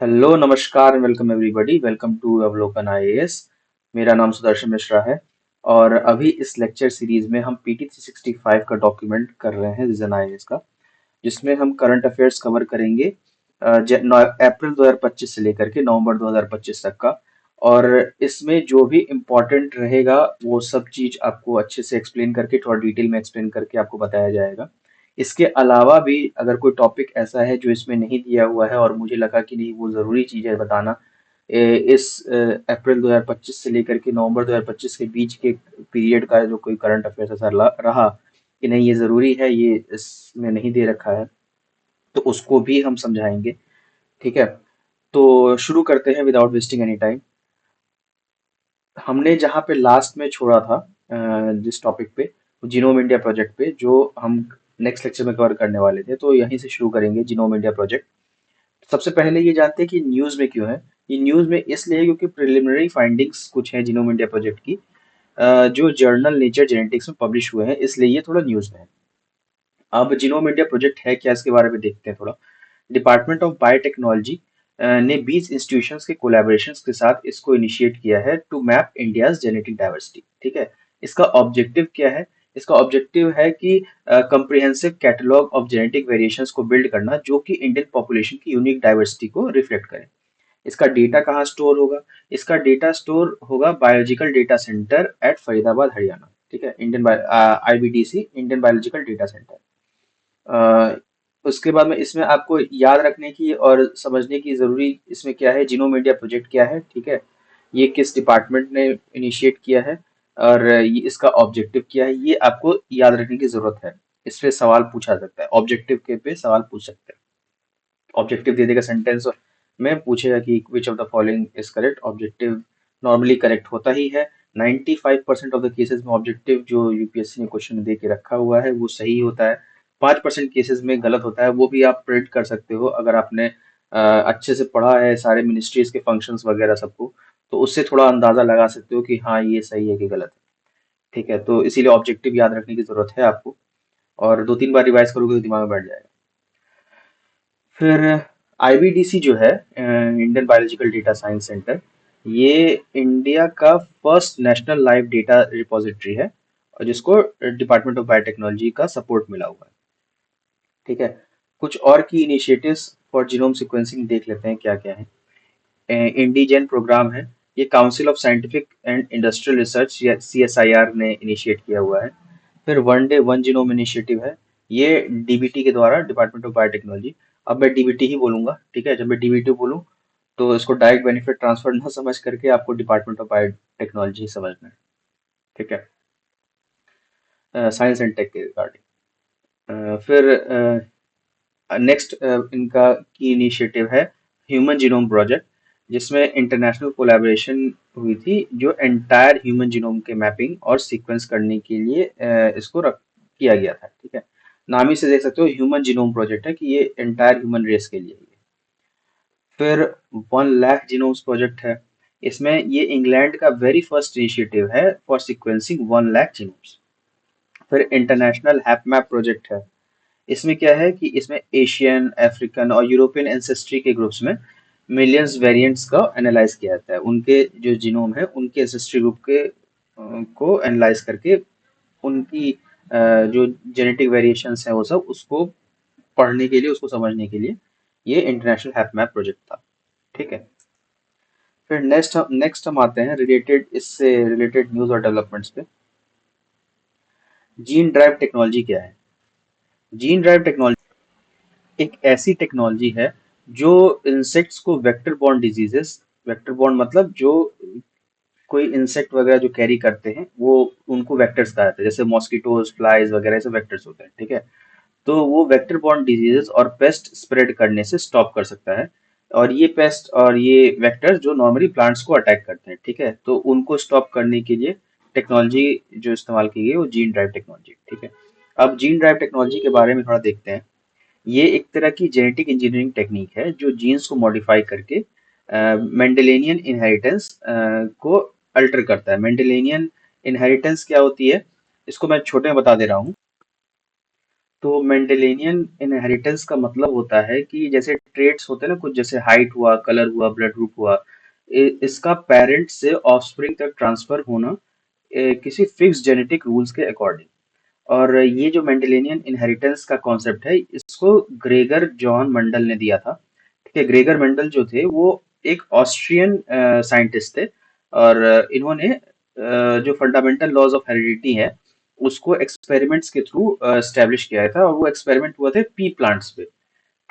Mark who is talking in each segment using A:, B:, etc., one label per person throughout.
A: Hello नमस्कार welcome everybody welcome to अवलोकन IAS. मेरा नाम सुदर्शन मिश्रा है और अभी इस लेक्चर सीरीज में हम पीटी 365 का डॉक्यूमेंट कर रहे हैं रीजन आईएएस का, जिसमें हम करंट अफेयर्स कवर करेंगे अप्रैल 2025 से लेकर के नवंबर 2025 तक का। और इसमें जो भी इम्पोर्टेंट रहेगा वो सब चीज आपको अच्छे से एक्सप्लेन करके, थोड़ा डिटेल में एक्सप्लेन करके आपको बताया जाएगा। इसके अलावा भी अगर कोई टॉपिक ऐसा है जो इसमें नहीं दिया हुआ है और मुझे लगा कि नहीं वो ज़रूरी चीज़ है बताना, अप्रैल 2025 से लेकर के नवंबर 2025 के बीच के पीरियड का जो कोई करंट अफेयर्स ऐसा रहा कि नहीं ये ज़रूरी है, ये इसमें नहीं दे रखा है, तो उसको भी हम समझाएंगे। ठीक है, तो शुरू करते हैं विदाउट वेस्टिंग एनी टाइम। हमने जहाँ पे लास्ट में छोड़ा था, जिस टॉपिक पे, जीनोम इंडिया प्रोजेक्ट पे, जो हम नेक्स्ट लेक्चर में कवर करने वाले थे, तो यहीं से शुरू करेंगे जीनोम इंडिया प्रोजेक्ट। सबसे पहले ये जानते हैं कि न्यूज़ में क्यों है। ये न्यूज़ में इसलिए है क्योंकि प्रिलिमिनरी फाइंडिंग्स कुछ हैं जीनोम इंडिया प्रोजेक्ट की, जो जर्नल नेचर जेनेटिक्स में पब्लिश हुए हैं, इसलिए ये थोड़ा न्यूज़ में है। अब जीनोम इंडिया प्रोजेक्ट है क्या, इसके बारे में देखते हैं थोड़ा। डिपार्टमेंट ऑफ बायोटेक्नोलॉजी ने 20 इंस्टीट्यूशंस के कोलैबोरेशंस के साथ इसको इनिशिएट किया है to map India's genetic diversity. ठीक है, इसका ऑब्जेक्टिव क्या है? इसका ऑब्जेक्टिव है कि comprehensive catalogue of genetic variations को बिल्ड करना जो कि इंडियन पॉपुलेशन की यूनिक डाइवर्सिटी को रिफ्लेक्ट करे। इसका डेटा कहाँ स्टोर होगा? इसका डेटा स्टोर होगा biological data centre at Faridabad Haryana. ठीक है, Indian IBDC, Indian biological data centre. Uh, उसके बाद में इसमें आपको याद रखने की और समझने की जरूरी इसमें क्या है, जीनोम इंडिया प्रोजेक्ट क्या है। ठीक है, ये किस डिपार्टमेंट ने इनिशिएट किया है और ये इसका ऑब्जेक्टिव क्या है, ये आपको याद रखने की जरूरत है। इस पे सवाल पूछा सकता है, ऑब्जेक्टिव के पे सवाल पूछ सकते हैं। ऑब्जेक्टिव दे देगा सेंटेंस में, पूछेगा कि विच of the following is correct. Objective normally correct होता ही है। 95% ऑफ द केसेस में ऑब्जेक्टिव जो यूपीएससी ने क्वेश्चन दे के रखा हुआ है वो सही होता है। 5% केसेस में गलत होता है, वो भी आप प्रिडिक्ट कर सकते हो अगर आपने अच्छे से पढ़ा है सारे मिनिस्ट्रीज के फंक्शंस वगैरह सबको, तो उससे थोड़ा अंदाजा लगा सकते हो कि हाँ ये सही है कि गलत है। ठीक है, तो इसीलिए ऑब्जेक्टिव याद रखने की जरूरत है आपको, और 2-3 बार रिवाइज करोगे तो दिमाग में बैठ जाएगा। फिर आईबीडीसी जो है, Indian biological data science centre, ये इंडिया का first national live data repository है और जिसको डिपार्टमेंट ऑफ बायोटेक्नोलॉजी का सपोर्ट मिला हुआ है। ठीक है, कुछ और की इनिशिएटिव्स फॉर जीनोम सीक्वेंसिंग देख लेते हैं क्या क्या है। इंडीजेन प्रोग्राम है, ये council of scientific and industrial research या सीएसआईआर ने इनिशिएट किया हुआ है। फिर one day one genome initiative है, ये डीबीटी के द्वारा, डिपार्टमेंट ऑफ बायोटेक्नोलॉजी। अब मैं डीबीटी ही बोलूंगा, ठीक है, जब मैं डीबीटी बोलूं तो इसको डायरेक्ट बेनिफिट ट्रांसफर ना समझ करके आपको डिपार्टमेंट ऑफ बायोटेक्नोलॉजी समझना है। ठीक है, साइंस एंड टेक के रिगार्डिंग। फिर नेक्स्ट इनका की इनिशिएटिव है ह्यूमन जीनोम प्रोजेक्ट, जिसमें इंटरनेशनल कोलैबोरेशन हुई थी जो एंटायर ह्यूमन जीनोम के मैपिंग और सीक्वेंस करने के लिए इसको किया गया था। ठीक है, नाम ही से देख सकते हो ह्यूमन जीनोम प्रोजेक्ट है कि ये एंटायर ह्यूमन रेस के लिए है। फिर 1 लाख जीनोम्स प्रोजेक्ट है, इसमें ये इंग्लैंड का वेरी फर्स्ट इनिशिएटिव है फॉर सीक्वेंसिंग 1 लाख जीनोम्स। फिर इंटरनेशनल हैपमैप प्रोजेक्ट है, इसमें क्या है कि इसमें एशियन, अफ्रीकन और यूरोपियन एंसेस्ट्री के ग्रुप्स में मिलियंस वेरिएंट्स का एनालाइज किया जाता है। उनके जो जीनोम है उनके एंसेस्ट्री ग्रुप के को एनालाइज करके उनकी जो जेनेटिक वेरिएशंस है वो सब उसको पढ़ने के लिए, उसको समझने के लिए ये इंटरनेशनल हैपमैप प्रोजेक्ट था। ठीक है, फिर नेक्स्ट हम आते हैं रिलेटेड, इससे रिलेटेड न्यूज़ और डेवलपमेंट्स पे। जीन ड्राइव टेक्नोलॉजी क्या है? जीन ड्राइव टेक्नोलॉजी एक ऐसी टेक्नोलॉजी है जो इंसेक्ट्स को vector borne diseases, vector borne मतलब जो कोई इंसेक्ट वगैरह जो कैरी करते हैं वो, उनको वेक्टर्स कहा जाता है, जैसे मॉस्किटोज, फ्लाइज वगैरह ऐसे वेक्टर्स होते हैं। ठीक है, तो वो वेक्टर बॉर्न डिजीजेस और पेस्ट स्प्रेड करने से स्टॉप कर सकता है। और ये पेस्ट और ये वेक्टर जो नॉर्मली प्लांट्स को अटैक करते हैं, ठीक है, तो उनको स्टॉप करने के लिए टेक्नोलॉजी जो इस्तेमाल की गई है वो जीन ड्राइव टेक्नोलॉजी। ठीक है, अब जीन ड्राइव टेक्नोलॉजी के बारे में थोड़ा देखते हैं। ये एक तरह की जेनेटिक इंजीनियरिंग टेक्निक है जो जीन्स को मॉडिफाई करके मेंडेलियन इनहेरिटेंस को अल्टर करता है। मेंडेलियन इनहेरिटेंस क्या होती है, इसको मैं छोटे में बता दे रहा हूँ। तो मेंडेलियन इनहेरिटेंस का मतलब होता है कि जैसे ट्रेड्स होते हैं ना कुछ, जैसे हाइट हुआ, कलर हुआ, ब्लड ग्रुप हुआ, इसका पेरेंट से ऑफस्प्रिंग तक ट्रांसफर होना किसी फिक्स जेनेटिक रूल्स के अकॉर्डिंग। और ये जो मेंडेलियन इनहेरिटेंस का कॉन्सेप्ट है, इसको ग्रेगर जॉन मंडल ने दिया था। ठीक है, ग्रेगर मेंडल जो थे वो एक ऑस्ट्रियन साइंटिस्ट थे, और इन्होंने जो फंडामेंटल लॉज ऑफ हेरिडिटी है उसको एक्सपेरिमेंट्स के थ्रू एस्टेब्लिश किया था, और वो एक्सपेरिमेंट हुआ थे पी प्लांट्स पे।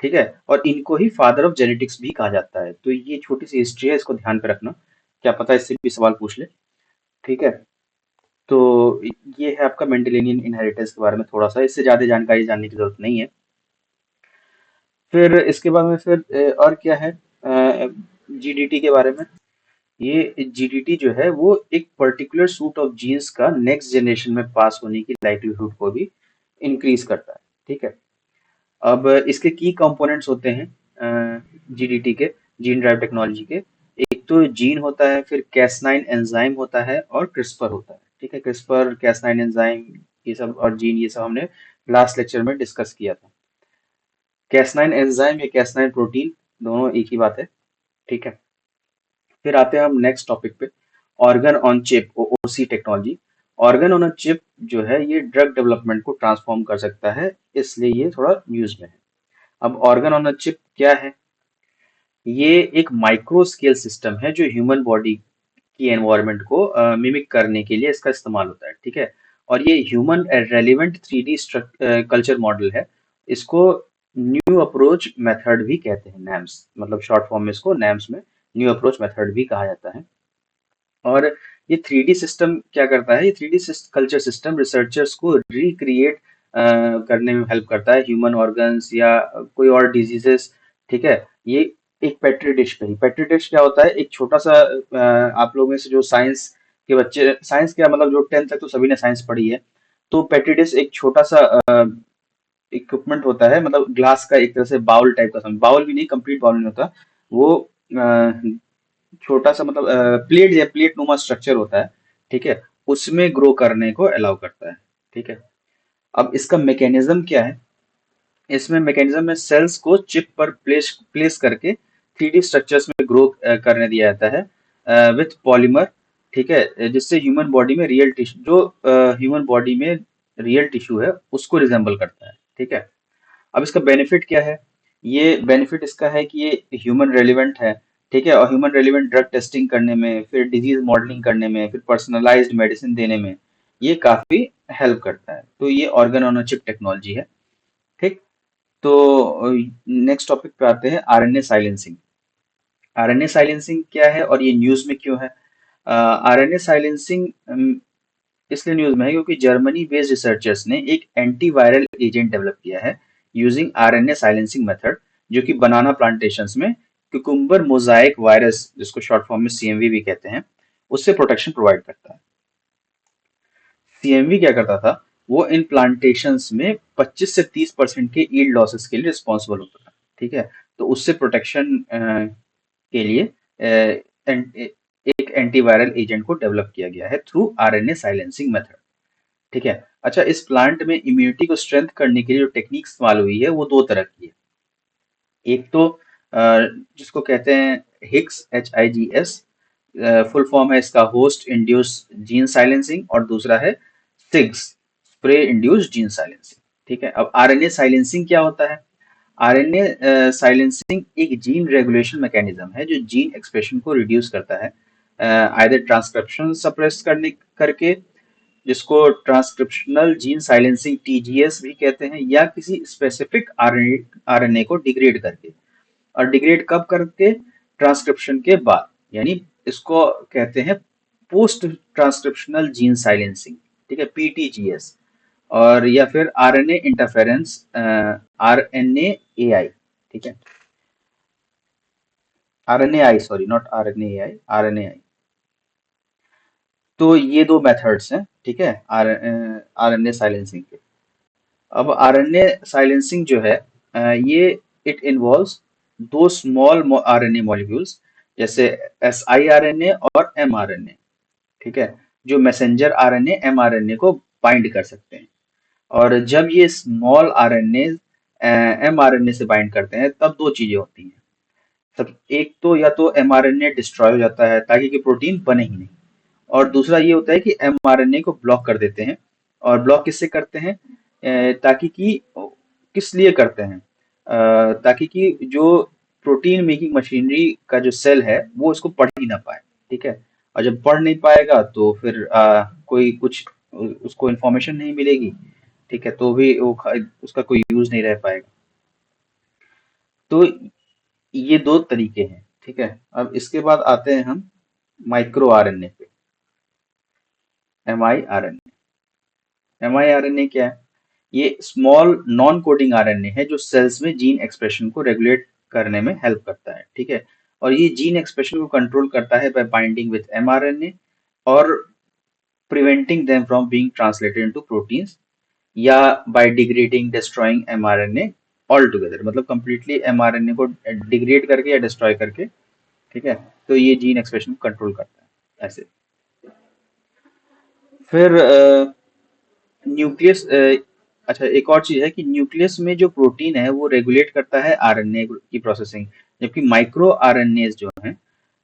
A: ठीक है, और इनको ही फादर ऑफ जेनेटिक्स भी कहा जाता है। तो ये छोटी सी हिस्ट्री है, इसको ध्यान पे रखना, क्या पता इससे भी सवाल पूछ ले। ठीक है, तो ये है आपका मेंडेलियन इनहेरिटेंस के बारे में थोड़ा सा, इससे ज्यादा जानकारी जानने की जरूरत नहीं है। फिर इसके बाद में फिर और क्या है, जीडीटी के बारे में। ये जीडीटी जो है वो एक पर्टिकुलर सूट ऑफ जीन्स का नेक्स्ट जनरेशन में पास होने की लाइक्लीहुड को भी इंक्रीज करता है। ठीक है, अब इसके की कंपोनेंट्स होते हैं जीडीटी के, जीन ड्राइव टेक्नोलॉजी के। एक तो जीन होता है, फिर कैस9 एंजाइम होता है, और क्रिस्पर होता है। ठीक है, क्रिस्पर, कैस9 एंजाइम, ये सब, और जीन, ये सब हमने लास्ट लेक्चर में डिस्कस किया था। कैस9 एंजाइम या कैस9 प्रोटीन, दोनों एक ही बात है। ठीक है, फिर आते हैं हम नेक्स्ट टॉपिक पे, organ on chip, OC technology. Organ on a chip जो है ये ड्रग डेवलपमेंट को ट्रांसफॉर्म कर सकता है, इसलिए ये थोड़ा न्यूज में है। अब ऑर्गन ऑन अ चिप क्या है? ये एक माइक्रो स्केल सिस्टम है जो ह्यूमन बॉडी की एनवायरनमेंट को मिमिक करने के लिए इसका इस्तेमाल होता है। ठीक है, और ये human relevant 3D culture model है। इसको न्यू अप्रोच मेथड भी कहते हैं, नैम्स, मतलब शॉर्ट फॉर्म में इसको नैम्स में न्यू अप्रोच मेथड भी कहा जाता है। और ये 3D सिस्टम क्या करता है? ये 3D कल्चर सिस्टम रिसर्चर्स को रिक्रिएट करने में हेल्प करता है, ह्यूमन ऑर्गन्स या कोई और डिजीजेस। ठीक है, ये एक पेट्री डिश पे ही, पेट्री डिश क्या होता है? एक छोटा सा आप लोगों में से जो साइंस के बच्चे, साइंस क्या मतलब जो 10th तक तो सभी ने साइंस पढ़ी है, तो पेट्री डिश एक छोटा सा इक्विपमेंट होता है, मतलब ग्लास का एक तरह से बाउल टाइप का, समझ, बाउल भी नहीं, कंप्लीट बाउल नहीं होता वो, छोटा सा मतलब प्लेट या प्लेट नुमा स्ट्रक्चर होता है। ठीक है, उसमें ग्रो करने को अलाउ करता है। ठीक है, अब इसका मैकेनिज्म क्या है? इसमें मैकेनिज्म में सेल्स को चिप पर प्लेस प्लेस करके 3D स्ट्रक्चर्स में ग्रो करने दिया जाता है विथ पॉलीमर। ठीक है, जिससे ह्यूमन बॉडी में रियल टिश्यू, जो ह्यूमन बॉडी में रियल टिश्यू है उसको रिजेंबल करता है। ठीक है, अब इसका बेनिफिट क्या है? ये बेनिफिट इसका है कि ये ह्यूमन रेलिवेंट है। ठीक है, और ह्यूमन रेलिवेंट ड्रग टेस्टिंग करने में, फिर डिजीज मॉडलिंग करने में, फिर पर्सनलाइज्ड मेडिसिन देने में ये काफी हेल्प करता है। तो ये organ on a chip technology है। ठीक, तो नेक्स्ट टॉपिक पे आते हैं, आरएनए साइलेंसिंग। आरएनए साइलेंसिंग क्या है और ये न्यूज में क्यों है? आरएनए साइलेंसिंग इसलिए न्यूज में है क्योंकि जर्मनी बेस्ड रिसर्चर्स ने एक एंटीवायरल एजेंट डेवलप किया है यूजिंग आरएनए साइलेंसिंग मेथड, जो कि बनाना प्लांटेशंस में कुकुम्बर मोजाइक वायरस, जिसको शॉर्ट फॉर्म में सीएमवी भी कहते हैं, उससे प्रोटेक्शन प्रोवाइड करता है। सीएमवी क्या करता था? वो इन प्लांटेशंस में 25 से 30% के ईल्ड लॉसेस के लिए रिस्पॉन्सिबल होता था। ठीक है, तो उससे प्रोटेक्शन के लिए एक एंटीवायरल एजेंट को डेवलप किया गया है थ्रू आरएनए साइलेंसिंग मेथड। ठीक है, अच्छा, इस प्लांट में इम्यूनिटी को स्ट्रेंथ करने के लिए जो टेक्निक इस्तेमाल हुई है वो दो तरह की है। एक तो जिसको कहते हैं हिक्स, HIGS, फुल फॉर्म है इसका होस्ट इंड्यूस जीन साइलेंसिंग, और दूसरा है सिग्स, स्प्रे इंड्यूस जीन साइलेंसिंग। ठीक है, अब आरएनए साइलेंसिंग क्या होता है? आरएनए साइलेंसिंग एक जीन रेगुलेशन मैकेनिज्म है जो जीन एक्सप्रेशन को रिड्यूस करता है, आइदर ट्रांसक्रिप्शन सप्रेस करने करके, जिसको ट्रांसक्रिप्शनल जीन साइलेंसिंग TGS भी कहते हैं, या किसी स्पेसिफिक आरएनए को डिग्रेड करके। और डिग्रेड कब करके? ट्रांसक्रिप्शन के बाद, यानी इसको कहते हैं पोस्ट ट्रांसक्रिप्शनल जीन साइलेंसिंग। ठीक है, PTGS। और या फिर आरएनए इंटरफेरेंस, RNAi। ठीक है, RNAi, sorry, not RNAi, RNAi। तो ये दो मेथड्स हैं। ठीक है, आरएनए साइलेंसिंग के। अब आरएनए साइलेंसिंग जो है ये इट इन्वॉल्व्स दो स्मॉल आरएनए मॉलिक्यूल्स, जैसे siRNA और mRNA। ठीक है, जो मैसेंजर आरएनए mRNA को बाइंड कर सकते हैं। और जब ये स्मॉल आरएनए एमआरएनए से बाइंड करते हैं तब दो चीजें होती हैं। सब एक तो या तो एमआरएनए डिस्ट्रॉय हो जाता है ताकि कि प्रोटीन बने ही नहीं, और दूसरा ये होता है कि एमआरएनए को ब्लॉक कर देते हैं। और ब्लॉक किससे करते हैं? ताकि कि किस लिए करते हैं? ताकि कि जो प्रोटीन मेकिंग मशीनरी का जो सेल है वो उसको पढ़ ही ना पाए। ठीक है। और जब पढ़ नहीं पाएगा तो फिर कोई कुछ उसको इन्फॉर्मेशन नहीं मिलेगी। ठीक है, तो भी उसका कोई यूज नहीं रह पाएगा। तो ये दो तरीके हैं। ठीक है। अब इसके बाद आते हैं हम माइक्रो आरएनए पे। M I R N M I R N A क्या है? ये स्मॉल नॉन कोडिंग आरएनए है जो सेल्स में जीन एक्सप्रेशन को रेगुलेट करने में हेल्प करता है। ठीक है। और ये जीन एक्सप्रेशन को कंट्रोल करता है बाय बाइंडिंग विद एमआरएनए और preventing them from being translated into proteins, या by degrading destroying mRNA all together, मतलब कंप्लीटली एमआरएनए को डिग्रेड करके या डिस्ट्रॉय करके। ठीक है। तो ये जीन एक्सप्रेशन को कंट्रोल करता है ऐसे। फिर न्यूक्लियस, अच्छा एक और चीज है कि न्यूक्लियस में जो प्रोटीन है वो रेगुलेट करता है आरएनए की प्रोसेसिंग, जबकि माइक्रो आरएनए जो हैं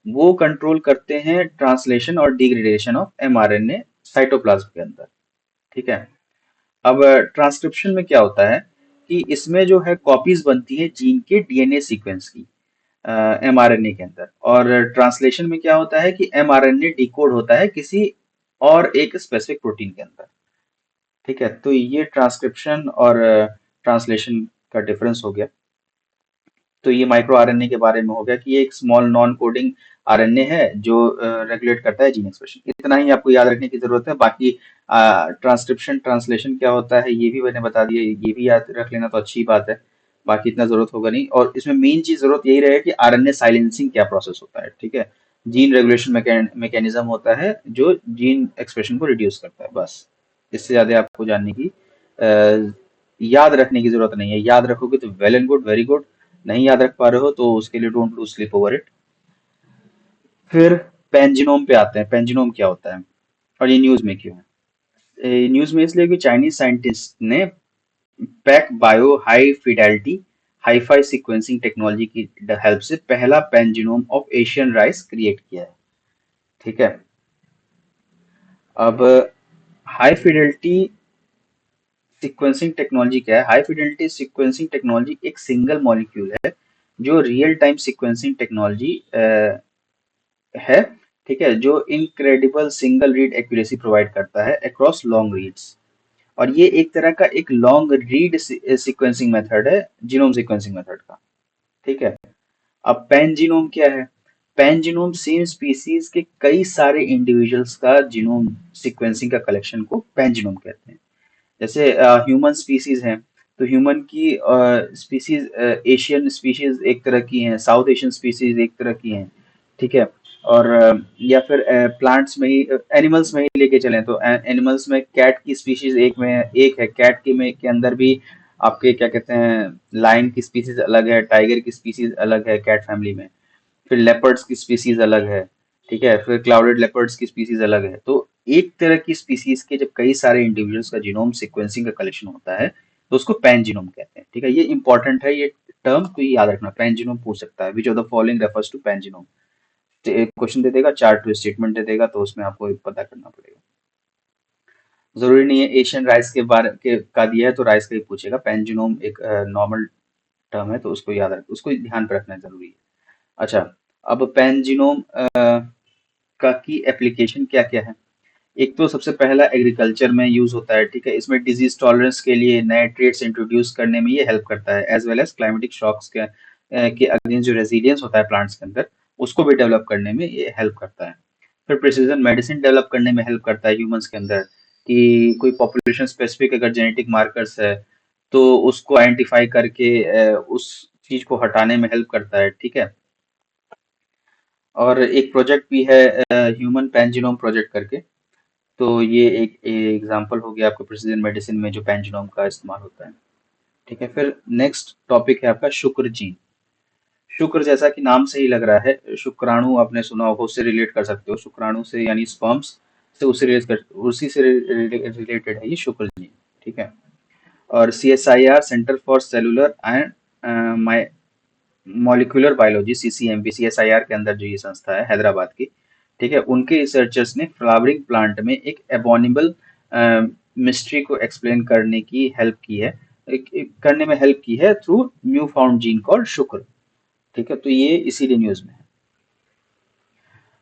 A: वो कंट्रोल करते हैं ट्रांसलेशन और डिग्रेडेशन ऑफ एमआरएनए साइटोप्लाज्म के अंदर। ठीक है। अब ट्रांसक्रिप्शन में क्या होता है कि इसमें जो है कॉपीज बनती है जीन के डीएनए सीक्वेंस की एमआरएनए के अंदर, और ट्रांसलेशन में क्या होता है कि एमआरएनए डिकोड होता है किसी और एक स्पेसिफिक प्रोटीन के अंदर। ठीक है। तो ये ट्रांसक्रिप्शन और ट्रांसलेशन का डिफरेंस हो गया। तो ये माइक्रो आरएनए के बारे में हो गया कि ये एक स्मॉल नॉन कोडिंग आरएनए है जो रेगुलेट करता है जीन एक्सप्रेशन। इतना ही आपको याद रखने की जरूरत है। बाकी ट्रांसक्रिप्शन ट्रांसलेशन क्या होता है ये भी मैंने बता दिया, ये भी याद रख लेना तो अच्छी बात है। बाकी इतना जरूरत होगा नहीं, और इसमें मेन चीज जरूरत यही रहे कि आरएनए साइलेंसिंग क्या प्रोसेस होता है। ठीक है। जीन रेगुलेशन मैकेनिज्म होता है जो जीन एक्सप्रेशन को रिड्यूस करता है, बस। इससे ज्यादा आपको जानने की याद रखने की जरूरत नहीं है। याद रखोगे तो well and good, very good. नहीं याद रख पा रहे हो तो उसके लिए don't lose sleep over it. फिर पेंजिनोम पे आते हैं। पेंजिनोम क्या होता है और ये न्यूज में क्यों है? न्यूज में इसलिए कि चाइनीज साइंटिस्ट ने PacBio high fidelity hifi sequencing technology की हेल्प से पहला pangenome of Asian rice create किया है। ठीक है। अब हाई फिडेलिटी सीक्वेंसिंग टेक्नोलॉजी क्या है? हाई फिडेलिटी सीक्वेंसिंग टेक्नोलॉजी एक सिंगल मॉलिक्यूल है जो रियल टाइम सीक्वेंसिंग टेक्नोलॉजी है। ठीक है। जो incredible single read accuracy provide करता है अक्रॉस लॉन्ग रीड्स। और ये एक तरह का एक लॉन्ग रीड सीक्वेंसिंग मेथड है, जीनोम सीक्वेंसिंग मेथड का। ठीक है। अब पैन जीनोम क्या है? पैन जीनोम सेम स्पीसीज के कई सारे इंडिविजुअल्स का जीनोम सीक्वेंसिंग का कलेक्शन को पैन जीनोम कहते हैं। जैसे ह्यूमन स्पीसीज हैं, तो ह्यूमन की स्पीसीज एशियन स्पीसीज एक तरह की हैं, साउथ एशियन स्पीसीज एक तरह की हैं। ठीक है। और या फिर प्लांट्स में ही, एनिमल्स में ही लेके चलें तो एनिमल्स में कैट की स्पीसीज एक है। कैट के अंदर भी आपके क्या कहते हैं, लायन की स्पीसीज अलग है, टाइगर की स्पीसीज अलग है कैट फैमिली में। फिर लेपर्ड्स की स्पीसीज अलग है। ठीक है। फिर क्लाउडेड लेपर्ड्स की स्पीसीज अलग है। तो एक तरह की स्पीसीज के जब कई सारे इंडिविजुअल्स का जीनोम सीक्वेंसिंग का कलेक्शन होता है तो उसको पैन जीनोम कहते हैं। ठीक है। ये इंपॉर्टेंट है ये टर्म, तो ये याद रखना। पैन जीनोम पूछ सकता है, which of the following refers to pan genome. एक क्वेश्चन दे देगा, चार टू स्टेटमेंट दे देगा, तो उसमें आपको पता करना पड़ेगा। जरूरी नहीं है एशियन राइस के बारे के का दिया है तो राइस का ही पूछेगा। पैन जीनोम एक नॉर्मल टर्म है तो उसको याद रख, उसको ध्यान पे रखना जरूरी है। अच्छा। अब पैन जीनोम का की एप्लीकेशन क्या क्या है? एक तो सबसे पहला एग्रीकल्चर में यूज होता है। ठीक है। इसमें डिजीज टॉलरेंस के लिए नए ट्रेड्स इंट्रोड्यूस करने में ये हेल्प करता है, as well as climatic shocks के अगेंस्ट जो रेजिलियंस होता है प्लांट्स के अंदर, उसको भी डेवलप करने में ये हेल्प करता है। फिर प्रिसीजन मेडिसिन डेवलप करने में हेल्प करता है ह्यूमंस के अंदर, कि कोई पॉपुलेशन स्पेसिफिक अगर जेनेटिक मार्कर्स है तो उसको आइडेंटिफाई करके उस चीज को हटाने में हेल्प करता है। ठीक है। और एक प्रोजेक्ट भी है ह्यूमन पैनजीनोम प्रोजेक्ट करके। तो ये एक एग्जांपल हो गया आपको प्रिसीजन मेडिसिन में जो पैनजीनोम का इस्तेमाल होता है। ठीक है। फिर नेक्स्ट टॉपिक है आपका शुक्र जीन। शुक्र जैसा कि नाम से ही लग रहा है, शुक्राणु आपने सुना होगा, उससे रिलेट कर सकते हो। शुक्राणु से यानी स्पर्म्स से, उसी से रिलेटेड है ये शुक्र जीन। ठीक है। और CSIR centre for cellular and molecular biology, CCMB, CSIR के अंदर जो ये संस्था है हैदराबाद की, ठीक है, उनके रिसर्चर्स ने फ्लावरिंग प्लांट में एक एबोनिबल मिस्ट्री को एक्सप्लेन करने की हेल्प की है, करने में हेल्प की है through new found gene called शुक्र। ठीक है, तो ये इसीलिए न्यूज में है।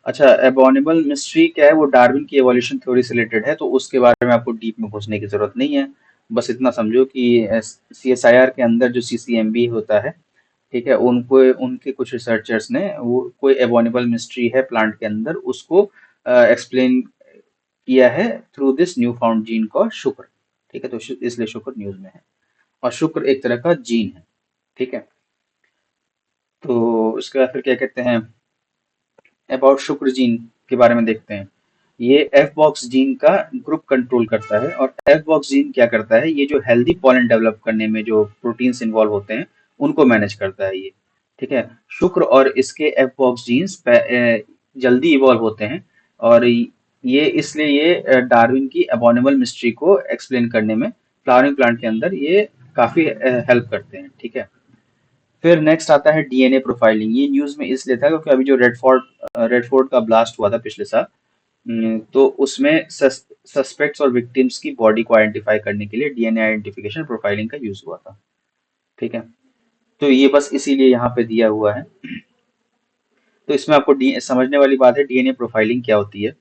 A: अच्छा, एबोनिबल मिस्ट्री क्या है? वो डार्विन की एवोल्यूशन थ्योरी से रिलेटेड है, तो उसके बारे में आपको डीप में घुसने की जरूरत नहीं है। बस इतना समझो कि CSIR के अंदर जो CCMB होता है, ठीक है, उनको उनके कुछ रिसर्चर्स ने वो कोई एबोनिबल मिस्ट्री है प्लांट के अंदर, उसको एक्सप्लेन किया है through this new found gene called शुक्र। ठीक है, तो इसलिए शुक्र न्यूज में है। और शुक्र एक तरह का जीन है। ठीक है, तो उसके बाद फिर क्या कहते हैं, अबाउट शुक्र जीन के बारे में देखते हैं। ये एफ बॉक्स जीन का ग्रुप कंट्रोल करता है, और एफ बॉक्स जीन क्या करता है, ये जो हेल्दी पॉलन डेवलप करने में जो प्रोटीन्स इन्वॉल्व होते हैं उनको मैनेज करता है ये। ठीक है, शुक्र और इसके एफ बॉक्स जीन्स जल्दी इवॉल्व होते हैं, और ये इसलिए ये डार्विन की एबोनिमल मिस्ट्री को एक्सप्लेन करने में फ्लावरिंग प्लांट के अंदर ये काफी हेल्प करते हैं। ठीक है, फिर नेक्स्ट आता है DNA प्रोफाइलिंग। ये न्यूज में इसलिए था क्योंकि अभी जो रेड फोर्ट का ब्लास्ट हुआ था पिछले साल, तो उसमें सस्पेक्ट्स और विक्टिम्स की बॉडी को आइडेंटिफाई करने के लिए DNA आइडेंटिफिकेशन प्रोफाइलिंग का यूज हुआ था। ठीक है, तो ये बस इसीलिए यहाँ पे दिया हुआ है। तो इसमें आपको समझने वाली बात है, DNA प्रोफाइलिंग क्या होती है।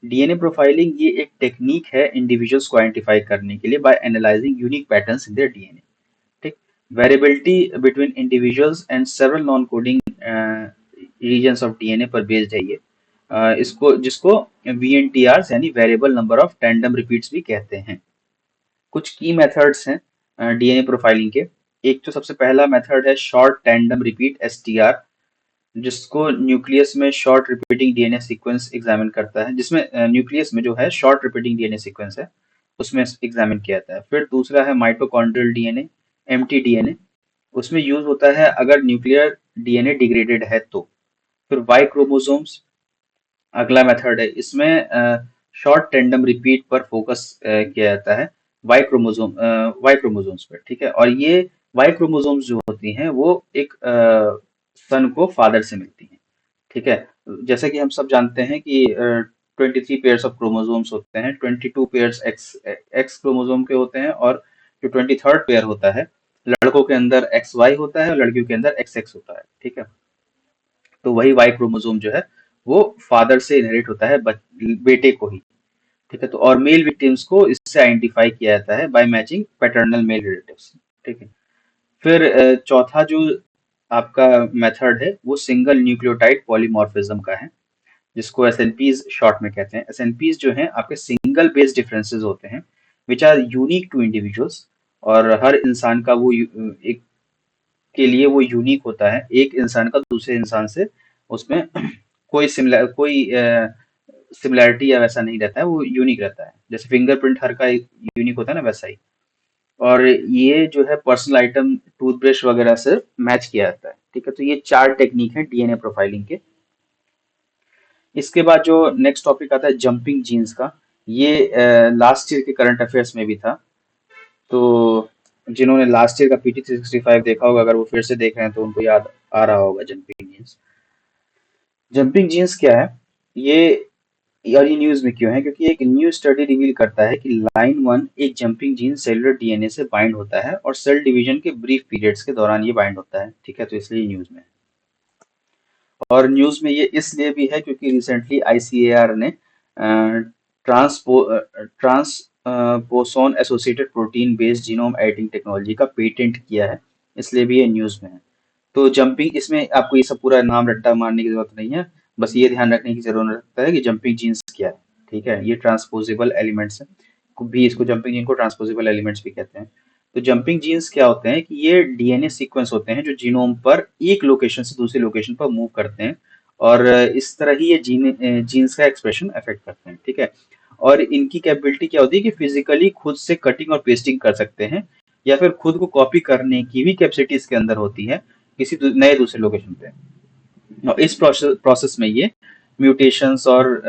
A: DNA प्रोफाइलिंग ये एक टेक्निक है इंडिविजुअल्स को आइडेंटिफाई करने के लिए by analysing unique patterns in their DNA। ठीक, variability between individuals and several non coding regions of DNA पर बेस्ड है ये। इसको जिसको VNTRs यानी variable number of tandem repeats भी कहते हैं। कुछ की मेथड्स हैं DNA प्रोफाइलिंग के। एक तो सबसे पहला मेथड है शॉर्ट टैंडम रिपीट STR, जिसको न्यूक्लियस में short repeating DNA sequence examine करता है, जिसमें न्यूक्लियस में जो है शॉर्ट रिपीटिंग DNA सीक्वेंस है उसमें एग्जामिन किया जाता है। फिर दूसरा है माइटोकॉन्ड्रियल DNA, mtDNA, उसमें यूज होता है अगर न्यूक्लियर DNA डिग्रेडेड है तो। फिर वाई क्रोमोसोम्स अगला मेथड है, इसमें शॉर्ट टेंडम रिपीट पर फोकस किया जाता है, वाई क्रोमोसोम्स पर। ठीक है, और ये वाई क्रोमोसोम्स जो होती हैं वो एक सन को फादर से मिलती हैं। ठीक है, जैसे कि हम सब जानते हैं कि 23 पेयर्स ऑफ क्रोमोसोम्स होते हैं, 22 पेयर्स एक्स एक्स क्रोमोसोम के होते हैं, और जो 23rd पेयर होता है, लड़कों के अंदर XY होता है और लड़कियों के अंदर XX होता है। ठीक है, तो वही वाई क्रोमोसोम जो है वो फादर से इनहेरिट होता है बेटे को ही। ठीक है, तो और मेल विक्टिम्स को इससे आइडेंटिफाई किया जाता है by matching paternal male relatives. ठीक है, फिर चौथा जो आपका मेथड है वो सिंगल न्यूक्लियोटाइड पॉलीमॉर्फिज्म का है, जिसको SNPs शॉर्ट में कहते हैं। SNPs जो हैं आपके सिंगल बेस डिफरेंसेस होते हैं which are unique to individuals, और हर इंसान का वो एक के लिए वो यूनिक होता है, एक इंसान का दूसरे इंसान से उसमें कोई सिमिलैरिटी या वैसा नहीं रहता है, वो यूनिक रहता है। जैसे फिंगरप्रिंट हर का एक यूनिक होता है ना, वैसा ही। और ये जो है पर्सनल आइटम टूथब्रश वगैरह से मैच किया जाता है। ठीक है, तो ये 4 टेक्निक है DNA प्रोफाइलिंग के। इसके बाद जो नेक्स्ट टॉपिक आता है जंपिंग जीन्स का, ये लास्ट ईयर के करंट अफेयर्स में भी था। तो जिन्होंने लास्ट ईयर का PT 365 देखा होगा, अगर वो फिर से देख रहे हैं तो उनको याद आ रहा होगा जंपिंग जीन्स। जंपिंग जीन्स क्या है ये, और ये न्यूज में क्यों है? क्योंकि एक न्यू स्टडी रिवील करता है कि लाइन 1 एक जंपिंग जीन सेलुलर DNA से बाइंड होता है, और सेल डिवीजन के ब्रीफ पीरियड्स के दौरान ये बाइंड होता है। ठीक है, तो इसलिए न्यूज में है। और न्यूज में ये इसलिए भी है क्योंकि रिसेंटली ICAR ने transposon associated protein based genome editing technology का पेटेंट किया है, इसलिए भी ये न्यूज में है। तो जंपिंग, इसमें आपको ये सब पूरा नाम रट्टा मारने की जरूरत नहीं है, बस ये ध्यान रखने की जरूरत है कि जंपिंग जीन्स क्या है। ठीक है, ये ट्रांसपोजेबल एलिमेंट्स है, भी इसको जंपिंग जीन को ट्रांसपोजेबल एलिमेंट्स भी कहते हैं। तो जंपिंग जीन्स क्या होते हैं कि ये DNA सीक्वेंस होते हैं जो जीनोम पर एक लोकेशन से दूसरी लोकेशन पर मूव करते हैं, और इस तरह ही ये जीन्स का एक्सप्रेशन अफेक्ट करते हैं। ठीक है, और इनकी कैपेबिलिटी क्या होती है कि फिजिकली खुद से कटिंग और पेस्टिंग कर सकते हैं, या फिर खुद को कॉपी करने की भी कैपेसिटी इसके अंदर होती है किसी नए दूसरे लोकेशन पे। और इस प्रोसेस में ये म्यूटेशंस और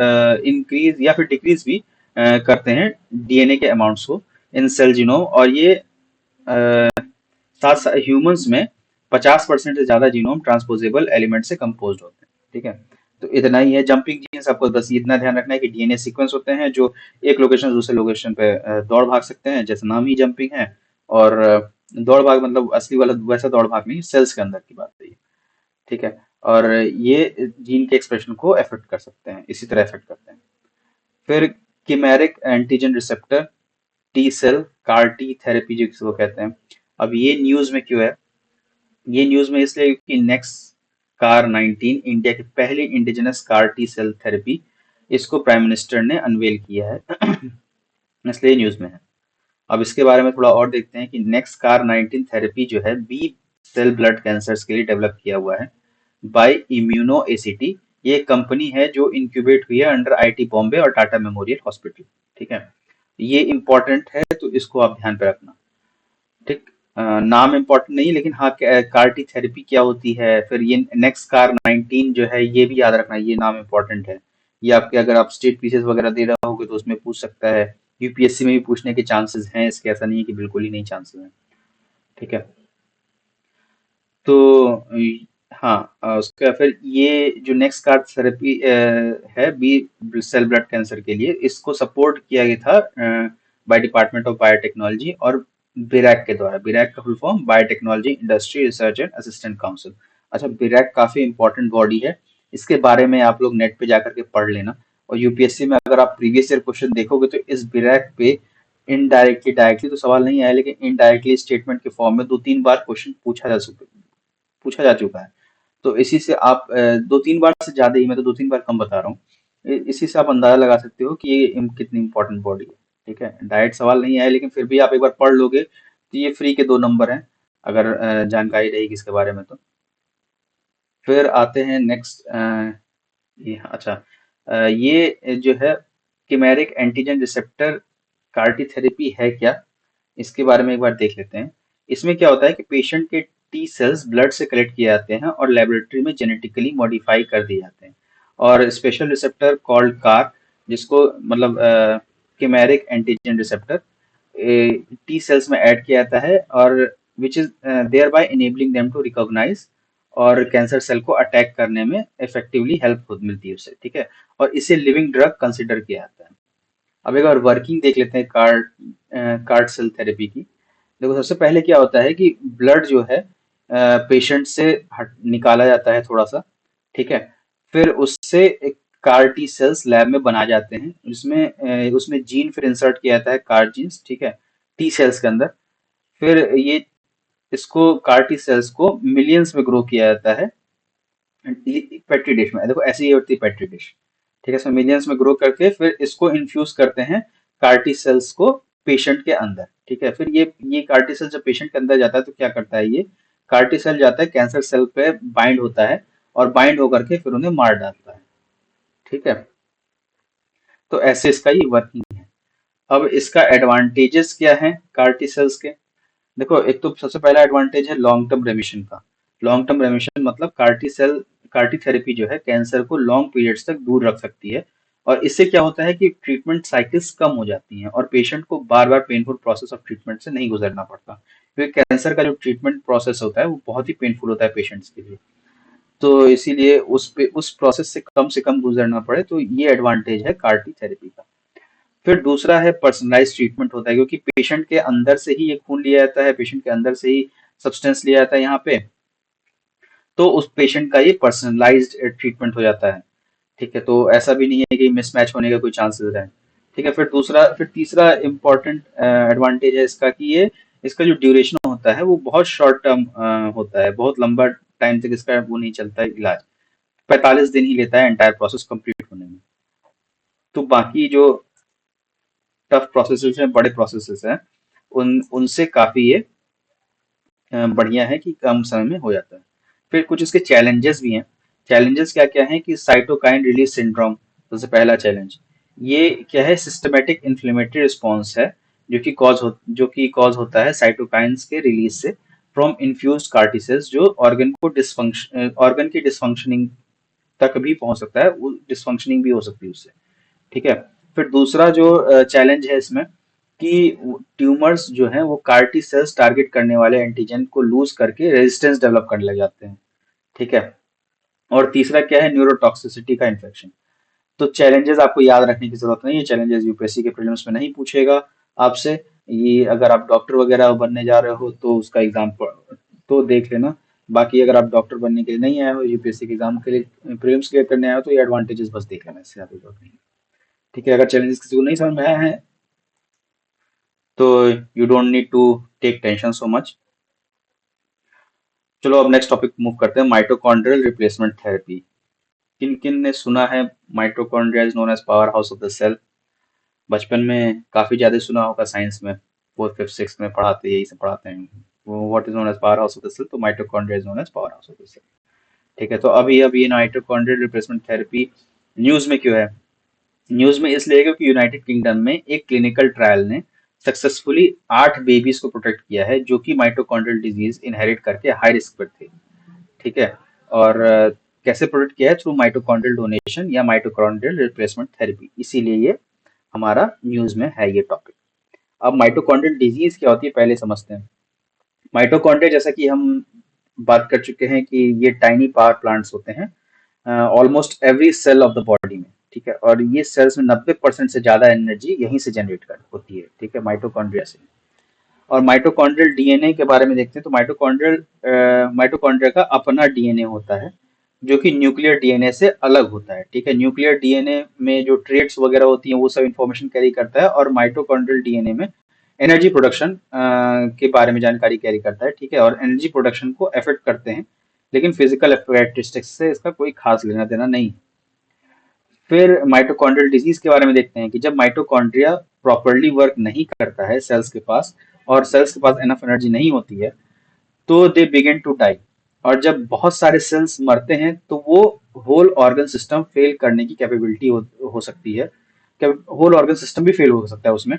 A: इंक्रीज या फिर डिक्रीज भी करते हैं DNA के अमाउंट्स को इन सेल जीनोम, और ये साथ ह्यूमंस में 50% से ज्यादा जीनोम ट्रांसपोजेबल एलिमेंट से कंपोज होते हैं। ठीक है, तो इतना ही है। जंपिंग जीन्स, आपको बस इतना ध्यान रखना है कि डीएनए सीक्वेंस होते हैं जो एक लोकेशन से दूसरे लोकेशन पे दौड़ भाग सकते हैं, जैसे नाम ही जंपिंग है। और दौड़ भाग मतलब असली वाला वैसा दौड़ भाग नहीं, सेल्स के अंदर की बात है ये। ठीक है, और ये जीन के एक्सप्रेशन को अफेक्ट कर सकते हैं, इसी तरह अफेक्ट करते हैं। फिर chimeric antigen receptor, T cell CAR T therapy जिसको कहते हैं। अब ये न्यूज में क्यों है? ये न्यूज में इसलिए कि नेक्स्ट कार 19 इंडिया की पहली indigenous CAR T cell therapy, इसको प्राइम मिनिस्टर ने अनवेल किया है। इसलिए न्यूज में है। अब इसके बारे में थोड़ा और देखते हैं कि नेक्स्ट कार 19 थेरेपी जो है बी सेल ब्लड कैंसर्स के लिए डेवलप किया हुआ है बाय इम्यूनो एसीटी। ये एक कंपनी है जो इंक्यूबेट हुई है अंडर आईटी बॉम्बे और टाटा मेमोरियल हॉस्पिटल। ठीक है, ये इंपॉर्टेंट है तो इसको आप ध्यान पे रखना। ठीक, नाम इम्पोर्टेंट नहीं, लेकिन हाँ, कार्टी थेरेपी क्या होती है, फिर ये नेक्स्ट कार 19 जो है ये भी याद रखना, ये नाम इम्पोर्टेंट है। ये आपके अगर आप स्टेट पीसीएस वगैरह दे रहे होगे तो उसमें पूछ सकता है। यूपीएससी में भी पूछने के चांसेस हैं इसके, ऐसा नहीं है कि बिल्कुल ही नहीं चांसेस हैं। ठीक है, तो हाँ, उसका फिर ये जो नेक्स्ट कार थेरेपी है बी सेल ब्लड कैंसर के लिए, इसको सपोर्ट किया गया था बाय डिपार्टमेंट ऑफ बायोटेक्नोलॉजी और बिरैक के द्वारा। बिरैक का full form biotechnology industry research and assistant council. अच्छा, बिरैक काफी इंपॉर्टेंट बॉडी है, इसके बारे में आप लोग नेट पे जाकर के पढ़ लेना। और यूपीएससी में अगर आप प्रीवियस ईयर क्वेश्चन देखोगे तो इस बिरैक पे इनडायरेक्टली, डायरेक्टली तो सवाल नहीं आया, लेकिन इनडायरेक्टली स्टेटमेंट के फॉर्म में 2-3 बार क्वेश्चन पूछा जा चुका है। तो इसी से आप 2-3 बार से ज्यादा ही, मैं तो 2-3 बार कम बता रहा हूँ। इसी से आप अंदाजा लगा सकते हो कि ये कितनी इंपॉर्टेंट बॉडी है। ठीक है, डायरेक्ट सवाल नहीं आया, लेकिन फिर भी आप एक बार पढ़ लोगे तो ये फ्री के 2 नंबर हैं, अगर जानकारी रहेगी इसके बारे में तो। फिर आते हैं नेक्स्ट, ये अच्छा, ये जो है किमेरिक एंटीजन रिसेप्टर कार्टी थेरेपी है क्या, इसके बारे में एक बार देख लेते हैं। इसमें क्या होता है कि पेशेंट के टी सेल्स ब्लड से कलेक्ट किए जाते हैं और लेबोरेटरी में जेनेटिकली मॉडिफाई कर दिए जाते हैं। और स्पेशल रिसेप्टर कॉल्ड कार, जिसको मतलब chimeric antigen receptor T cells में ऐड किया जाता है, और which is there by enabling them to recognise और कैंसर सेल को अटैक करने में इफेक्टिवली हेल्प खुद मिलती है उससे। ठीक है, और इसे लिविंग ड्रग कंसिडर किया जाता है। अब एक बार वर्किंग देख लेते हैं कार्ड सेल थेरेपी की। देखो, सबसे पहले क्या होता है कि ब्लड जो है पेशेंट से हट निकाला जाता है थोड़ा सा। ठीक है, फिर उससे एक कार टी सेल्स लैब में बनाए जाते हैं, उसमें जीन फिर इंसर्ट किया जाता है, कार जीन्स। ठीक है, टी सेल्स के अंदर। फिर ये इसको कार टी सेल्स को मिलियंस में ग्रो किया जाता है पेट्री डिश में। देखो, ऐसी ही होती है पेट्री डिश। ठीक है, इसमें मिलियंस में ग्रो करके फिर इसको इन्फ्यूज करते हैं कार्टी सेल्स को पेशेंट के अंदर। ठीक है, फिर ये कार्टी सेल जब पेशेंट के अंदर जाता है तो क्या करता है, ये कार्टी सेल जाता है कैंसर सेल पे बाइंड होता है, और बाइंड होकर के फिर उन्हें मार डालता है। ठीक है, तो ऐसे इसका ये वर्किंग है। अब इसका एडवांटेजेस क्या है कार्टी सेल्स के? देखो, एक तो सबसे पहला एडवांटेज है लॉन्ग टर्म रेमिशन का। लॉन्ग टर्म रेमिशन मतलब कार्टी थेरेपी जो है कैंसर को लॉन्ग पीरियड्स तक दूर रख सकती है। और इससे क्या होता है कि ट्रीटमेंट साइकिल्स कम हो जाती हैं और पेशेंट को बार बार पेनफुल प्रोसेस ऑफ ट्रीटमेंट से नहीं गुजरना पड़ता, क्योंकि कैंसर का जो ट्रीटमेंट प्रोसेस होता है वो बहुत ही पेनफुल होता है पेशेंट्स के लिए। तो इसीलिए उस प्रोसेस से कम गुजरना पड़े, तो ये एडवांटेज है कार्टी थेरेपी का। फिर दूसरा है पर्सनलाइज ट्रीटमेंट होता है, क्योंकि पेशेंट के अंदर से ही ये खून लिया जाता है, पेशेंट के अंदर से ही सब्सटेंस लिया जाता है यहाँ पे। तो उस पेशेंट का ये पर्सनलाइज्ड ट्रीटमेंट हो जाता है। ठीक है, तो ऐसा भी नहीं है कि मिसमैच होने का कोई चांसेस रहे। ठीक है, फिर तीसरा इम्पोर्टेंट एडवांटेज है इसका कि ये इसका जो ड्यूरेशन होता है वो बहुत शॉर्ट टर्म होता है, बहुत लंबा टाइम तक इसका वो नहीं चलता है इलाज। 45 दिन ही लेता है एंटायर प्रोसेस कंप्लीट होने में। तो बाकी जो टफ प्रोसेसेस हैं, बड़े प्रोसेसेस हैं, उन उनसे काफी ये बढ़िया है कि कम समय में हो जाता है। फिर कुछ इसके चैलेंजेस भी हैं। चैलेंजेस क्या क्या हैं कि साइटोकाइन रिलीज सिंड्रोम, सबसे पहला चैलेंज। ये क्या है, सिस्टमेटिक इन्फ्लेमेटरी रिस्पॉन्स है, जो कि कॉज होता है साइटोकाइंस के रिलीज से फ्रॉम इन्फ्यूज्ड कार्टिसेस, जो ऑर्गन की डिसफंक्शनिंग तक भी पहुंच सकता है, वो डिसफंक्शनिंग भी हो सकती है उससे। ठीक है, फिर दूसरा जो चैलेंज है इसमें कि ट्यूमर्स जो हैं वो कार-टी सेल्स टारगेट करने वाले एंटीजन को लूज करके रेजिस्टेंस डेवलप करने लग जाते हैं। ठीक है। और तीसरा क्या है, न्यूरोटॉक्सिसिटी का इन्फेक्शन। तो चैलेंजेस आपको याद रखने की जरूरत नहीं है, चैलेंजेस यूपीएससी के प्रीलिम्स में नहीं पूछेगा आपसे। ये अगर आप डॉक्टर वगैरह बनने जा रहे हो तो उसका एग्जाम तो देख लेना। बाकी अगर आप डॉक्टर बनने के लिए नहीं आए हो, यूपीएससी के एग्जाम के लिए प्रीलिम्स क्लियर करने आए हो, तो ये एडवांटेजेस बस देख लेना, इससे ज्यादा जरूरत नहीं है। ठीक है, अगर चैलेंजेस किसी को नहीं समझ में आया है तो you don't need to take tension so much. चलो अब नेक्स्ट टॉपिक मूव करते हैं, माइटोकॉन्ड्रियल रिप्लेसमेंट थेरेपी। किन किन ने सुना है mitochondria is known as power house of the cell? बचपन में काफी ज्यादा सुना होगा, साइंस में फोर्थ फिफ्थ सिक्स में पढ़ाते यही सब पढ़ाते हैं। What is known as power house of the cell, तो mitochondria is known as power house of the cell. ठीक है, तो अभी ये माइटोकॉन्ड्रियल रिप्लेसमेंट थेरेपी न्यूज में क्यों है? न्यूज में इसलिए क्योंकि यूनाइटेड किंगडम में एक क्लिनिकल ट्रायल ने सक्सेसफुली 8 बेबीज को प्रोटेक्ट किया है जो कि माइटोकॉन्ड्रियल डिजीज इनहेरिट करके हाई रिस्क पर थे। ठीक है। और कैसे प्रोटेक्ट किया है? थ्रू माइटोकॉन्ड्रियल डोनेशन या माइटोकॉन्ड्रियल रिप्लेसमेंट थेरेपी, इसीलिए ये हमारा न्यूज में है ये टॉपिक। अब माइटोकॉन्ड्रियल डिजीज क्या होती है पहले समझते हैं। माइटोकॉन्ड्रिया, जैसा कि हम बात कर चुके हैं कि ये टाइनी पावर प्लांट्स होते हैं almost every cell of the body में। ठीक है, और ये सेल्स में 90% से ज्यादा एनर्जी यहीं से जनरेट कर होती है। ठीक है, माइटोकॉन्ड्रिया से। और माइटोकॉन्ड्रियल डीएनए के बारे में देखते हैं, तो माइटोकॉन्ड्रिया का अपना डीएनए होता है जो कि न्यूक्लियर डीएनए से अलग होता है। ठीक है, न्यूक्लियर डीएनए में जो ट्रेट्स वगैरह होती हैं वो सब इंफॉर्मेशन कैरी करता है, और माइटोकॉन्ड्रियल डीएनए में एनर्जी प्रोडक्शन के बारे में जानकारी कैरी करता है। ठीक है, और एनर्जी प्रोडक्शन को अफेक्ट करते हैं, लेकिन फिजिकल कैरेक्टरिस्टिक्स से इसका कोई खास लेना देना नहीं है। फिर माइटोकॉन्ड्रियल डिजीज के बारे में देखते हैं कि जब माइटोकॉन्ड्रिया प्रॉपरली वर्क नहीं करता है सेल्स के पास, और सेल्स के पास एनफ एनर्जी नहीं होती है, तो दे बिगिन टू डाई। और जब बहुत सारे सेल्स मरते हैं तो वो होल ऑर्गन सिस्टम फेल करने की कैपेबिलिटी हो सकती है। होल ऑर्गन सिस्टम भी फेल हो सकता है उसमें,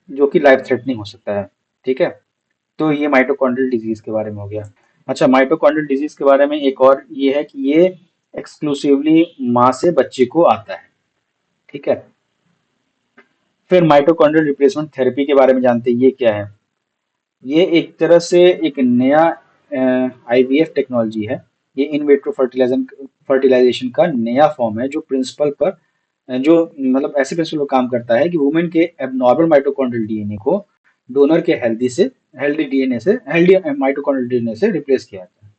A: जो कि लाइफ थ्रेटनिंग हो सकता है। ठीक है, तो ये माइटोकॉन्ड्रियल डिजीज के बारे में हो गया। अच्छा, माइटोकॉन्ड्रियल डिजीज के बारे में एक और ये है कि ये एक्सक्लूसिवली माँ से बच्चे को आता है। ठीक है, फिर माइटोकॉन्ड्रियल रिप्लेसमेंट थेरेपी के बारे में जानते हैं, ये क्या है? ये एक तरह से एक नया आईवीएफ टेक्नोलॉजी है। ये इन विट्रो फर्टिलाइजेशन का नया फॉर्म है जो प्रिंसिपल पर जो मतलब ऐसे प्रिंसिपल पर काम करता है कि वुमेन के एबनॉर्मल माइटोकॉन्ड्रियल डीएनए को डोनर के हेल्दी माइटोकॉन्ड्रियल डीएनए से रिप्लेस किया जाता है।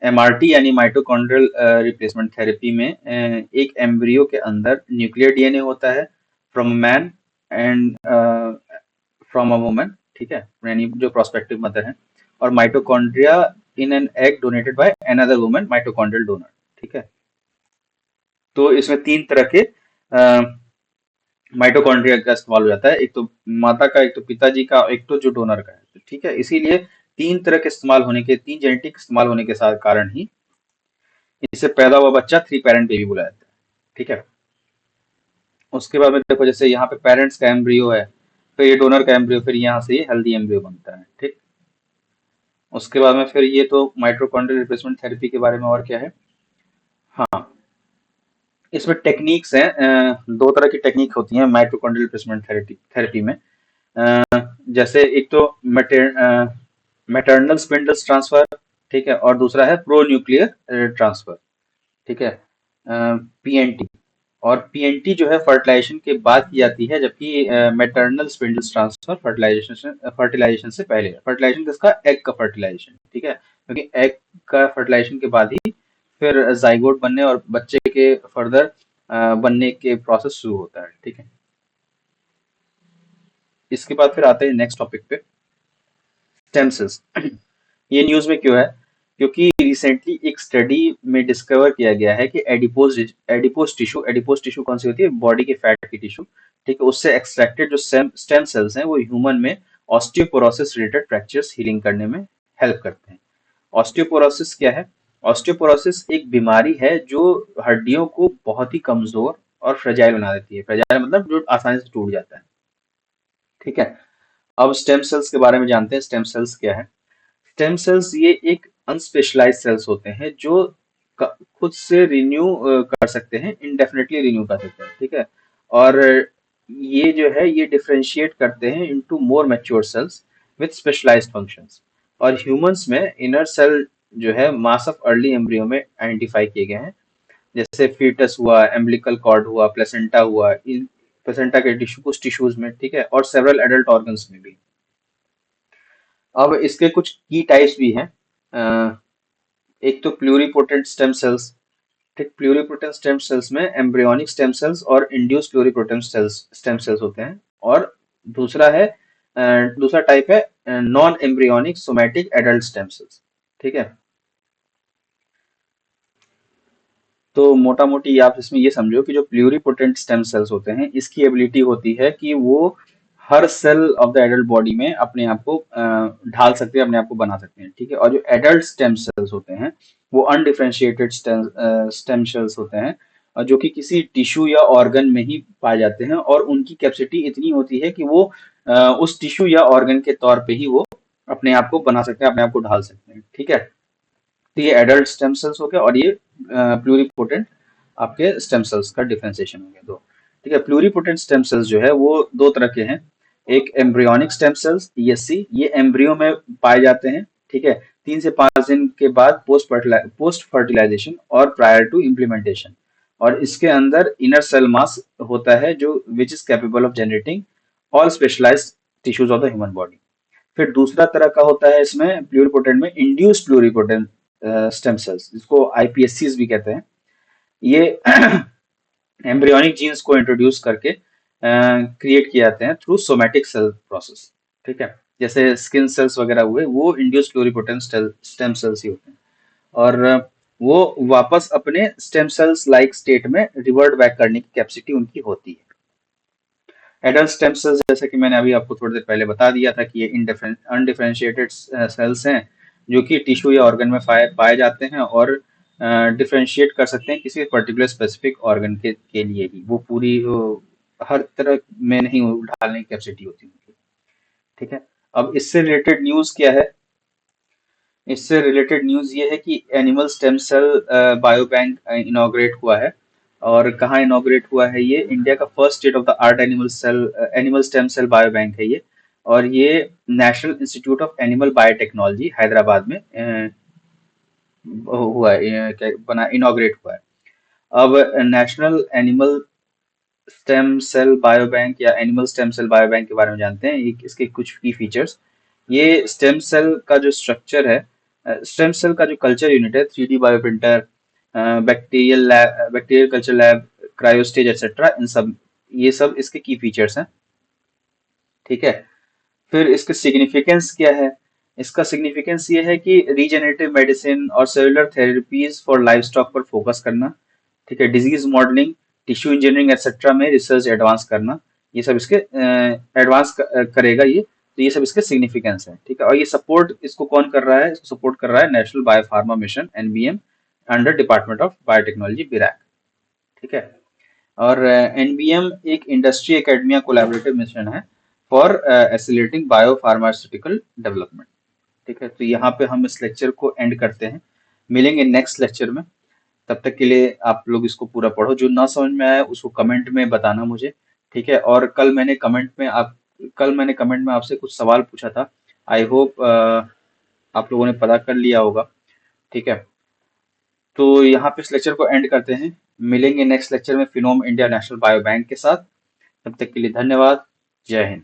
A: एमआरटी यानी माइटोकॉन्ड्रियल रिप्लेसमेंट थेरेपी में एक एम्ब्रियो के अंदर न्यूक्लियर डीएनए होता है from a man and from a woman. ठीक है, यानी जो प्रोस्पेक्टिव मदर है, और mitochondria in an egg donated by another woman mitochondrial donor. ठीक है, तो इसमें 3 तरह के माइटोकॉन्ड्रिया का इस्तेमाल हो जाता है, एक तो माता का, एक तो पिताजी का, एक तो जो डोनर का है। ठीक है, इसीलिए 3 तरह के इस्तेमाल होने के, 3 जेनेटिक इस्तेमाल होने के साथ कारण ही इससे पैदा हुआ बच्चा 3 पेरेंट बेबी बुलाया जाता है। ठीक है, उसके बाद में देखो, जैसे यहाँ पे पेरेंट्स का एम्ब्रियो है, फिर ये डोनर का एम्ब्रियो, फिर यहाँ से ये हेल्दी एम्ब्रियो बनता है। ठीक, उसके बाद में फिर ये तो माइटोकॉन्ड्रियल रिप्लेसमेंट थेरेपी के बारे में। और क्या है? हाँ, इसमें टेक्निक्स हैं, 2 तरह की टेक्निक होती हैं माइटोकॉन्ड्रियल रिप्लेसमेंट थेरेपी में। जैसे एक तो मैटरनल स्पिंडल्स ट्रांसफर। ठीक है, और दूसरा है प्रो न्यूक्लियर ट्रांसफर। ठीक है, पीएनटी। और पीएनटी जो है फर्टिलाइजेशन के बाद की जाती है, जबकि मैटरनल स्पिंडल्स ट्रांसफर फर्टिलाइजेशन से पहले। फर्टिलाइजेशन किसका? एग का फर्टिलाइजेशन। ठीक है, क्योंकि एग का फर्टिलाइजेशन के बाद ही फिर जाइगोट बनने और बच्चे के फर्दर बनने के प्रोसेस शुरू होता है। ठीक है, इसके बाद फिर आते हैं नेक्स्ट टॉपिक पे, स्टेम सेल्स। ये न्यूज में क्यों है? क्योंकि रिसेंटली एक स्टडी में डिस्कवर किया गया है कि एडिपोज टिश्यू कौन सी होती है? बॉडी के फैट की टिश्यू। ठीक है, उससे एक्सट्रैक्टेड जो स्टेम सेल्स हैं वो ह्यूमन में ऑस्टियोपोरोसिस रिलेटेड फ्रैक्चर्स हीलिंग करने में हेल्प करते हैं। ऑस्टियोपोरोसिस क्या है? ऑस्टियोपोरोसिस एक बीमारी है जो हड्डियों को बहुत ही कमजोर और फ्रेजाइल बना देती है। फ्रेजाइल मतलब जो आसानी से टूट जाता है। ठीक है, अब स्टेम सेल्स के बारे में जानते हैं, स्टेम सेल्स क्या है? स्टेम सेल्स ये एक अनस्पेशलाइज्ड सेल्स होते हैं जो खुद से रिन्यू कर सकते हैं, इंडेफिनेटली रिन्यू कर सकते हैं। ठीक है, और ये जो है ये डिफरेंशिएट करते हैं into more mature cells with specialised functions. और ह्यूमंस में इनर सेल जो है मास ऑफ अर्ली एम्ब्रियो में आइडेंटिफाई किए गए हैं, जैसे फीटस हुआ, एम्बिलिकल कॉर्ड हुआ, प्लेसेंटा हुआ, इन प्लेसेंटा के टिश्यू कुछ टिश्यूज में, ठीक है, और सेवरल एडल्ट ऑर्गन्स में भी। अब इसके कुछ की टाइप्स भी हैं। अ, एक तो प्लूरिपोटेंट स्टेम सेल्स। ठीक, प्लूरिपोटेंट स्टेम सेल्स में एम्ब्रियोनिक स्टेम सेल्स और induced pluripotent cells stem cells होते हैं। और दूसरा है दूसरा टाइप है non embryonic somatic adult stem cells. ठीक है। तो मोटा मोटी आप इसमें ये समझो कि जो प्लूरिपोटेंट स्टेम सेल्स होते हैं इसकी एबिलिटी होती है कि वो हर cell of the adult body में अपने आप को ढाल सकते हैं, अपने आप को बना सकते हैं। ठीक है। और जो एडल्ट स्टेम सेल्स होते हैं वो अनडिफरेंशिएटेड स्टेम सेल्स होते हैं, जो कि किसी टिश्यू या ऑर्गन में ही पाए जाते हैं, और उनकी कैपेसिटी इतनी होती है कि वो उस टिश्यू या ऑर्गन के तौर पे ही वो अपने आप को बना सकते हैं, अपने आप को ढाल सकते हैं। ठीक है। तो ये एडल्ट स्टेम सेल्स हो गए, और ये प्लूरिपोटेंट आपके स्टेम सेल्स का डिफरेंशिएशन हो गया दो। ठीक है। प्लूरिपोटेंट स्टेम सेल्स जो है वो दो तरह के हैं। एक एम्ब्रियोनिक स्टेम सेल्स ESC, ये एम्ब्रियो में पाए जाते हैं। ठीक है। 3 से 5 दिन के बाद पोस्ट फर्टिलाइजेशन और प्रायर टू इम्प्लीमेंटेशन। और इसके अंदर इनर सेल मास होता है जो which is capable of generating all specialised tissues of the human body. फिर दूसरा तरह का होता है इसमें प्लूरिपोटेंट में इंड्यूस्ड प्लूरिपोटेंट स्टेम सेल्स, जिसको IPSCs भी कहते हैं। ये एम्ब्रियोनिक जीन्स को इंट्रोड्यूस करके क्रिएट किए जाते हैं थ्रू सोमैटिक सेल प्रोसेस। ठीक है। जैसे स्किन सेल्स वगैरह हुए वो इंड्यूस्ड प्लूरिपोटेंट स्टेम सेल्स ही होते हैं। और वो वापस अपने स्टेम सेल्स लाइक स्टेट में रिवर्ट बैक करने की कैपेसिटी उनकी होती है। एडल्ट स्टेम सेल्स, जैसे कि मैंने अभी आपको थोड़ी देर पहले बता दिया था कि ये अनडिफरेंशिएटेड सेल्स हैं जो कि टिश्यू या ऑर्गन में पाए जाते हैं, और डिफरेंशिएट कर सकते हैं किसी पर्टिकुलर स्पेसिफिक ऑर्गन के लिए ही। वो पूरी हर तरह में नहीं ढालने की कैपेसिटी होती है उनकी। ठीक है। अब इससे रिलेटेड न्यूज़ क्या है? इससे रिलेटेड न्यूज़ ये है कि animal stem cell bio bank inaugurate हुआ है। और कहाँ इनॉग्रेट हुआ है? ये इंडिया का first state of the art animal stem cell bio bank है ये। और ये national institute of animal biotechnology Hyderabad में हुआ है, क्या बना, इनॉग्रेट हुआ है। अब national animal stem cell bio bank या animal stem cell bio bank के बारे में जानते हैं। इसके कुछ की फीचर्स। ये स्टेम सेल का जो स्ट्रक्चर है, स्टेम सेल का जो कल्चर यूनिट है, 3D bio printer, bacterial culture lab, cryostage etcetera, इन सब, ये सब इसके की फीचर्स हैं। ठीक है। फिर इसका सिग्निफिकेंस क्या है? इसका सिग्निफिकेंस ये है कि रीजेनरेटिव मेडिसिन और cellular therapies for life stock पर फोकस करना। ठीक है। Disease modelling, tissue engineering etcetera में रिसर्च एडवांस करना, ये सब इसके एडवांस करेगा ये। तो ये सब इसके सिग्निफिकेंस है। ठीक है। और ये सपोर्ट इसको कौन कर रहा है? इसको सपोर्ट कर रहा है national biopharma mission NBM under department of biotechnology BIRAC। ठीक है। और NBM एक इंडस्ट्री एकेडमिया कोलैबोरेटिव मिशन है for accelerating bio pharmaceutical development. ठीक है। तो यहाँ पे हम इस लेक्चर को एंड करते हैं। मिलेंगे नेक्स्ट लेक्चर में। तब तक के लिए आप लोग इसको पूरा पढ़ो। जो ना समझ में आया उसको कमेंट में बताना मुझे। ठीक है। और कल मैंने कमेंट में आपसे कुछ सवाल पूछा था। आई होप आप लोगों ने पता कर लिया होगा। ठीक है। तो यहाँ पे इस लेक्चर को एंड करते हैं। मिलेंगे नेक्स्ट लेक्चर में फिनोम इंडिया नेशनल बायो बैंक के साथ। तब तक के लिए धन्यवाद। जय हिंद।